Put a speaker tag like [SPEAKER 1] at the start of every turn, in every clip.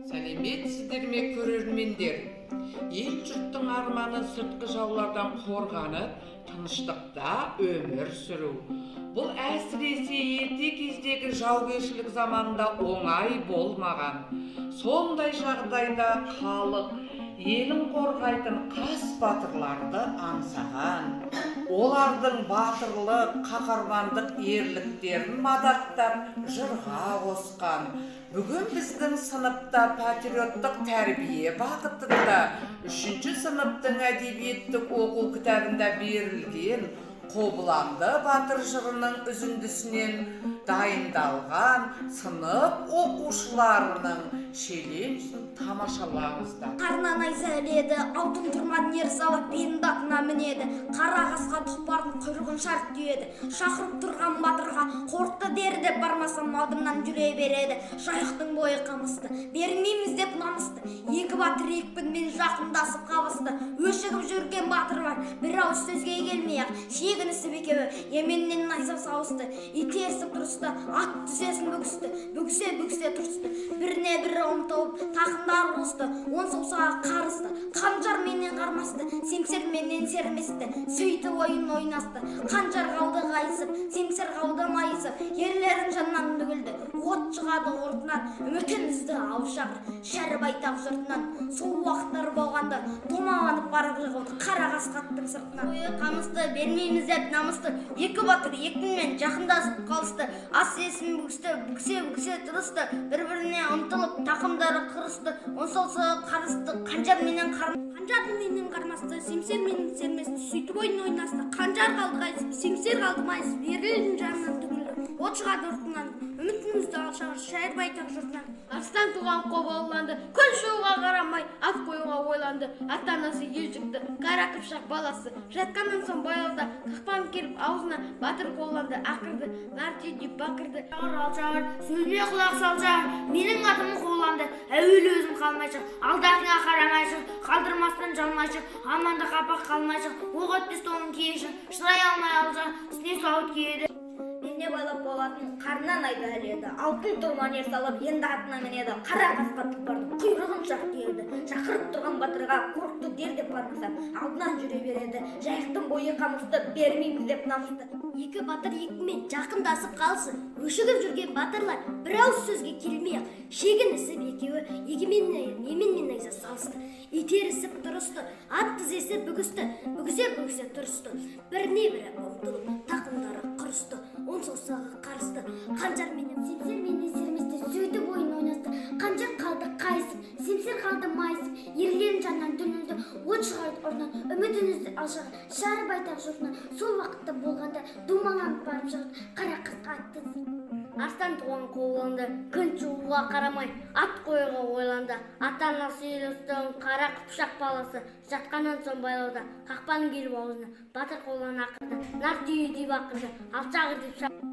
[SPEAKER 1] Сәлеметсіздер ме көрермендер? Ел жұрттың арманы сыртқы жаулардан қорғанып, тыныштықта өмір сүру. Бұл әсіресе ерте кездегі жаугершілік заманда оңай болмаған. Сондай жағдайда халық елін қорғайтын қас батырларды аңсаған. Олардың батырлық, қаһармандық ерліктерін мадақтап, жырға қосқан. Бүгін біздің сыныпта патриоттық тәрбие бағытында 3-ші сыныптың әдебиеттік оқу кітабында берілген Қобыланды батыр жырының үзіндісінен дайындалған сынып оқушыларының шеленісін тамашалаңыздар.
[SPEAKER 2] Қарнан айса іледі, алтын тұрман ер салып белін атына мінеді. Қара қасқа тұлпардың құйрығын шарт түйеді. Шақырып тұрған батырға қорықты дері деп бармасам алдымнан жүре береді. Жайықтың бойы қамысты, бермейміз деп намысты. Екі батыр екпінмен жақындасып қабысты. Өшігіп жүрген батыр бар, бір ауыз сөзге келмей-ақ шегінісіп екеуі еменнен найза сауысты. Итерісіп тұрысты, ат тізесін бүгісе тұрысты. Біріне бірі ұмтылып тақымдар ұрысты. Он саусағы қарысты, қанжар менен қармасты, семсер менен серместі. Сөйтіп ойын ойнасты. Қанжар қалды қайысып, семсер қалды майысып. Ерлерін жаннан бүгілді, от шығады ортынан. Үмітін үзді алшақ, шәрі байтақ жұртынан. Сол уақыттар болғанда томаланып барып жығылды қара қасқаттың сыртынан. Ойы қамысты, бермейміз деп намысты. Екі батыр екпінмен жақындасып қалысты. Ас есін бүгісе тұрысты. Бір-біріне ұмтылып тақымдары қырысты. Он саусағы қарысты, қанжар менен қармасты, семсер менен серместі. Сөйтіп ойын ойнасты. Қанжар қалды қайысып, семсер қалды майысып. Ерлердің жанынан түгілді, от шығады ұртынан. Үмітімізді алшағыр, шайыр байтақ жұртынан.
[SPEAKER 3] Арыстан туған Қобыланды, күн шығуға қарамай ат қоюға ойланды. Ата-анасы ел жікті, қара қыпшақ баласы. Жатқаннан соң байлауда қақпан келіп аузына батыр қолданды. Ақырды, нарте деп бақырды.
[SPEAKER 4] Алшағыр, сөзіме құлақ салшағыр, менің атым Қобыланды. Әуелі өзім қалмайшы, алдартыңа қарамайшы, қалдырмастан жалмайшы, аманда қапақ қалмайшы, оқ өтпес тоңын киеші, шырай алмай алшағыр, үстіне сауыт киеді.
[SPEAKER 2] Менне байлап болатын қарнан айда әледі. Алтын тұрман ер салып, енді атына мінеді. Қара қасқа тұлпардың құйрығын шақ түйеді. Шақырып тұрған батырға қорықты дер деп бармаса, алдынан жүре береді. Жайықтың бойы қамысты, бермейміз деп намысты. Екі батыр екпінмен жақындасып қалсын. Өшігіп жүрген батырлар бір ауыз сөзге келмей-ақ шегінісіп екеуі еменмен найза салысты. Итерісіп тұрысты, ат тізесі бүгісе тұрысты. Біріне бірі ұмтылып тақымдары құрысты. Он саусағы қарысты, қанжар менен серместі. Сөйтіп ойын ойнасты. Қанжар қалды қайысып, семсер қалды майысып. Ерлерін жанынан түңілді, от шығарды ұртынан. Үмітін үзді алшағыр, шәрі байтақ жұртынан. Сол уақытта болғанда думаланып барып шығып, қара қасқа атты.
[SPEAKER 4] Арыстан туған Қобыланды, күн шығуға қарамай ат қоюға ойланды. Ата-анасы ел жұртының қара қыпшақ баласы. Жатқаннан соң байлауда қақпан келіп аузына батыр қолдан ақырды. Нар түйе деп ақырды, алшағыр деп шақырды.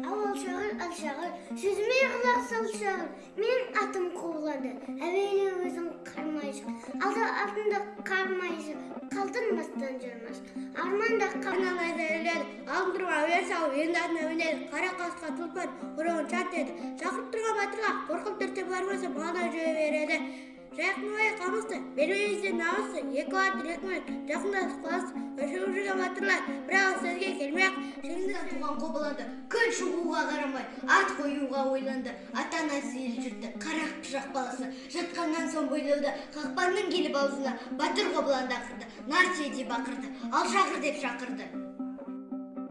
[SPEAKER 5] Ау алшағыр, сөзіме құлақ салшағыр, менің атым Қобыланды. Әуелі өзің қармайшы, артында қармайшы, қалдырмастан жармашы. Арманда
[SPEAKER 3] Қарнан айда іледі, алтын тұрман ер салып, енді атына мінеді. Қара қасқа тұлпар құйрығын шарт түйеді. Шақырып тұрған батырға қорқып түртіп бармаса, бағана жүре береді. Жайықтың бойы қамысты, бермейміз деп намысты. Екі батыр екпінмен жақындасып қалысты. Өшігіп жүрген батырлар бір ауыз сөзге келмей-ақ
[SPEAKER 2] Арыстан туған Қобыланды, күн шығуға қарамай ат қоюға ойланды. Ата-анасы ел жұрты, қара қыпшақ баласы. Жатқаннан соң бойлауда қақпанның келіп аузына батыр Қобыланды ақырды. Нарте деп бақырды, алшағыр деп шақырды.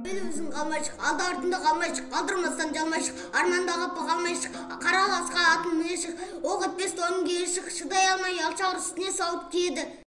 [SPEAKER 2] Өзің қалмайшық, алды артында қалмайшық, қалдырмастан жалмайшық, арманда қапа қалмайшық, қара қасқа атын мінешік, оқ өтпес тоңын киешік, шыдай алмай алшағыр үстіне сауыт киеді.